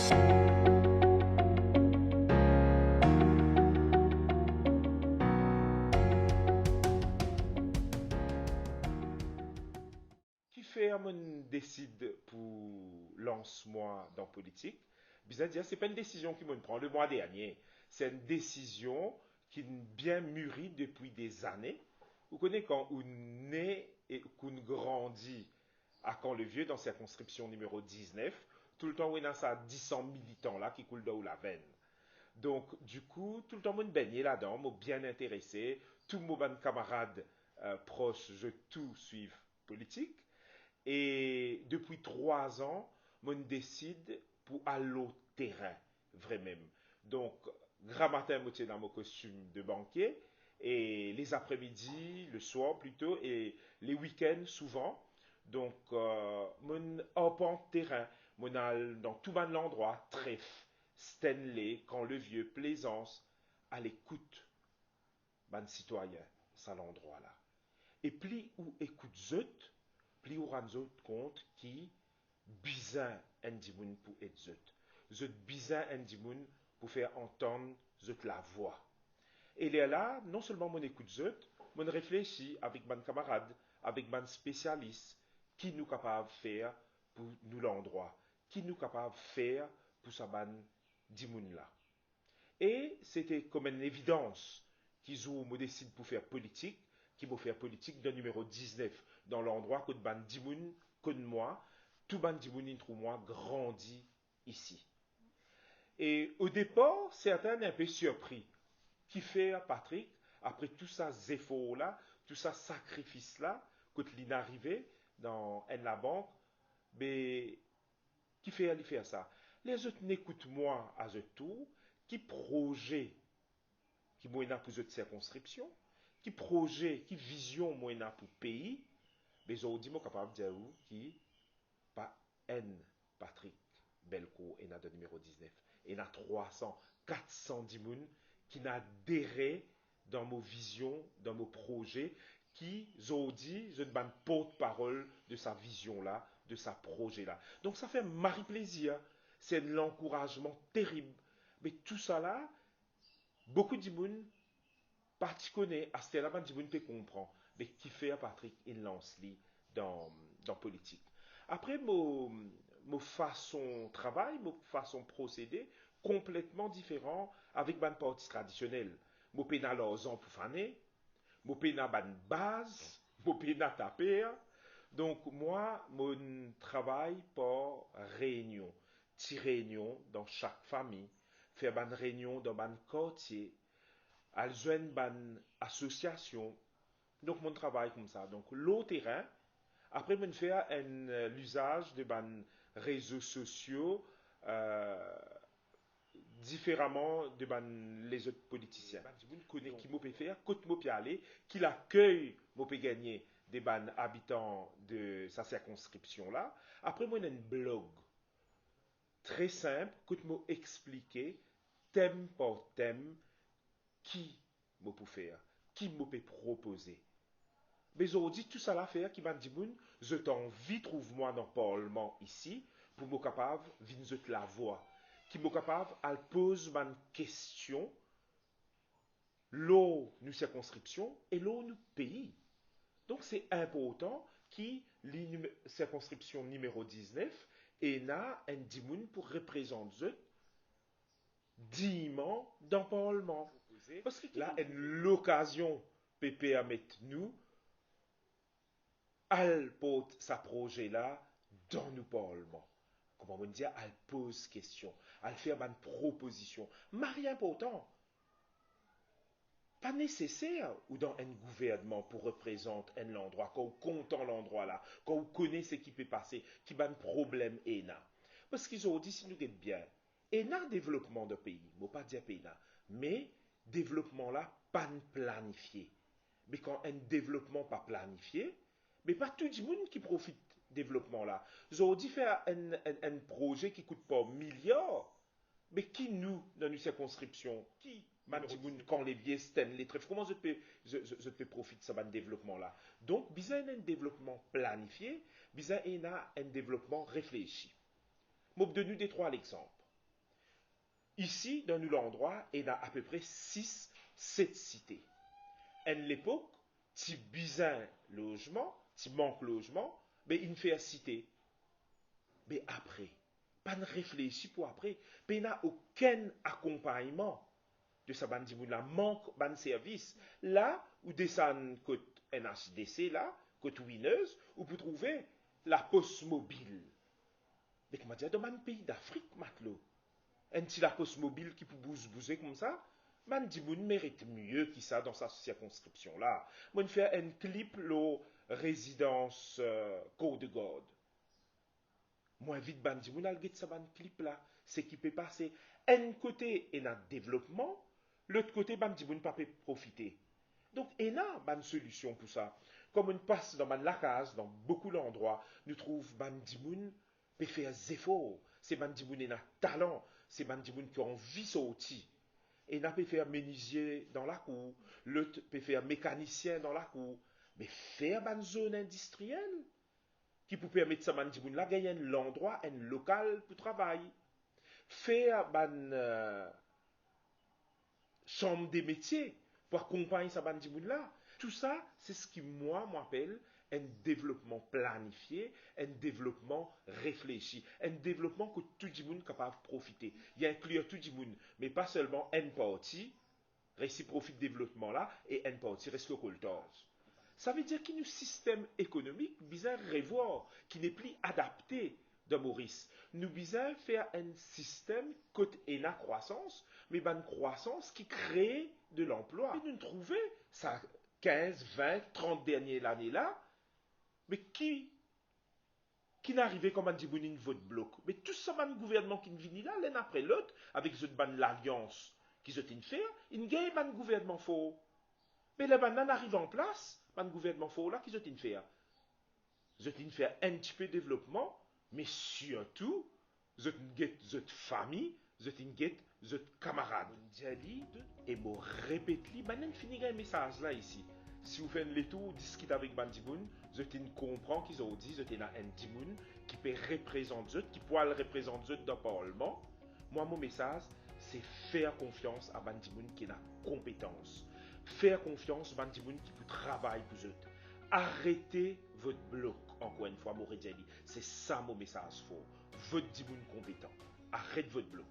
Qui fait à mon décide pour lance-moi dans politique? Bizarre dire, c'est pas une décision qui me prend le mois dernier. C'est une décision qui est bien mûrie depuis des années. Vous connaissez quand on naît et qu'on grandit à Camp-le-Vieux dans circonscription numéro 19, tout le temps on a ça 100 militants là qui coulent dans la veine. Donc, du coup, tout le temps, je baigné là-dedans, je bien intéressé. Tous mes camarades proches, je tout suivre politique. Et depuis 3 ans, je décide pour aller au terrain, vraiment. Donc, grand matin, je suis dans mon costume de banquier. Et les après-midi, le soir plutôt, et les week-ends souvent. Donc, je arpente terrain. Je dans tout bon endroit, Trèfle, Stanley, Camp-le-Vieux, Plaisance, à l'écoute, ban citoyen, ça l'endroit là. Et plus ou écoute zot, plus ou ran zot compte qui bizarre endimoun pour être zot. Zot bizarre endimoun pour faire entendre zot la voix. Et là, non seulement mon écoute zot, mon réfléchit avec mon camarade, avec mon spécialiste, qui nous capable de faire pour nous l'endroit, qui nous capable de faire pour sa ban dimoun là. Et c'était comme une évidence qu'ils ont me décide pour faire politique, qui vont faire politique de numéro 19 dans l'endroit que ban dimoun, que moi, tout ban dimoun trouve moi grandi ici. Et au départ, certains étaient un peu surpris. Qui fait Patrick, après tout ça efforts là, tout ça sacrifice là, quand il est arrivé dans la banque, mais qui fait aller faire ça? Les autres n'écoutent moi à ce tour, qui projet qui moyena pour cette circonscription, qui projet, qui vision moyena pour pays, mais aujourd'hui, je suis capable de dire qui pas N Patrick Belko et n'a de numéro 19. Et n'a 300, 400 dimoun qui n'a adhéré dans nos visions, dans nos projets, qui, aujourd'hui, je ne ban porte-parole de sa vision-là, de sa projet-là. Donc ça fait mari plaisir. C'est l'encouragement terrible. Mais tout ça là, beaucoup de monde parti connaît, à ce là-bas, de peut comprendre. Mais qui fait à Patrick, il lance lui dans politique. Après, mon façon de travail, mon façon de procéder, complètement différent avec ma partie traditionnelle. Mon pénal pour faner, mon pénal ban base, mon pénal taper. Donc, moi, mon travail par réunion. Petit réunion dans chaque famille. Faire une réunion dans un quartier. À joindre une association. Donc, mon travail comme ça. Donc, l'autre terrain, après, je fais l'usage de réseaux sociaux différemment de les autres politiciens. Je connais qui m'a faire, côté m'a aller, qui l'accueille, m'a gagner des habitants de sa circonscription là. Après, moi, j'ai un blog très simple, que m'a expliqué thème par thème qui m'a peut faire, qui m'a peut proposer. Mais aujourd'hui, tout ça là faire qui m'a dit, je t'envie, trouve-moi dans le Parlement ici, pour me capable de venir la voix, qui me capable de poser une question, l'eau nous circonscription et l'eau nous pays. Donc c'est important qui la circonscription numéro 19 et n'a un dimoun pour représenter dignement dans le Parlement. Parce que là, l'occasion, PP à mettre nous, elle porte sa projet là dans nos parlements. Comment on dit, elle pose question, elle fait une proposition. Mais rien important, pas nécessaire ou dans un gouvernement pour représenter un endroit, quand on compte l'endroit là, quand on connaît ce qui peut passer, qui va un problème ENA. Parce qu'ils ont dit, si nous êtes bien, ENA développement de pays, je ne pas dire pays là, mais développement là, pas planifié. Mais quand un développement pas planifié, mais pas tout le monde qui profite du développement là. Ils ont dit faire un projet qui coûte pas milliards, mais qui nous, dans une circonscription, qui Matimoun, quand les biais les trèfles, comment je peux profiter de ce développement là. Donc, bizarre un développement planifié, bizarre un développement réfléchi. Je vais donner des trois exemples. Ici, dans l'endroit, il y a à peu près 6, 7 cités. À l'époque, tu besoin logement, tu manques logement, mais il fait à cité. Mais après, pas de réfléchir pour après, mais il n'y a aucun accompagnement de sa bande là, manque de service. Là, où descend côté NHDC, là, côté Wineuse, où vous trouvez la poste mobile. Mais comment dire, dans un pays d'Afrique, matelot, un-t-il la poste mobile qui peut bouger comme ça? Man dit, moun mérite mieux que ça dans sa circonscription là. Moun fait un clip, la résidence Côte de God. Moi, vite, ban dit, moun al get sa ban clip là. C'est qui peut passer. Un côté, il y a développement. L'autre côté, ban dit, moun pas peut profiter. Donc, il y a une solution pour ça. Comme on passe dans la case, dans beaucoup d'endroits, nous trouvons ban dit, moun peut faire des efforts. C'est ban dit, moun qui a talent. C'est ban dit, moun qui a envie de sortir. Et n'a peut faire menuisier dans la cour, l'autre peut faire mécanicien dans la cour, mais faire une zone industrielle qui peut permettre ça de là gagner l'endroit, un local pour travailler. Faire une chambre des métiers pour accompagner ça là. Tout ça, c'est ce qui moi m'appelle un développement planifié, un développement réfléchi, un développement que tout le monde est capable de profiter. Il y a inclure tout le monde, mais pas seulement une partie, réciproque développement là, et une partie reste récolteuse. Ça veut dire qu'il y a un système économique bizarre revoir, qui n'est plus adapté de Maurice. Nous bizarre faire un système côté et la croissance, mais une croissance qui crée de l'emploi. Et nous trouvons ça 15, 20, 30 dernières années là, mais qui n'arrivait comme un dibounine votre bloc. Mais tout ça, un gouvernement qui vient là, l'un après l'autre, avec l'alliance qui se fait, il gagne un gouvernement faux. Mais les bananes arrivent en place, un gouvernement faux là, qui se fait. Vous fait un petit peu de développement, mais surtout, vous avez votre famille, vous avez votre camarade. Et vous répétez, maintenant, finir un message là ici. Si vous faites le tour, discutez avec Bandiboun, vous comprenez qu'ils ont dit, vous avez un Dimoun qui peut représenter, qui peut représenter dans le Parlement. Moi, mon message, c'est faire confiance à Bandiboun qui a compétence. Faire confiance à Bandiboun qui peut travailler pour eux. Arrêtez votre bloc, encore une fois, Moredjali. C'est ça mon message fort. Votre Dimoun compétent. Arrête votre bloc.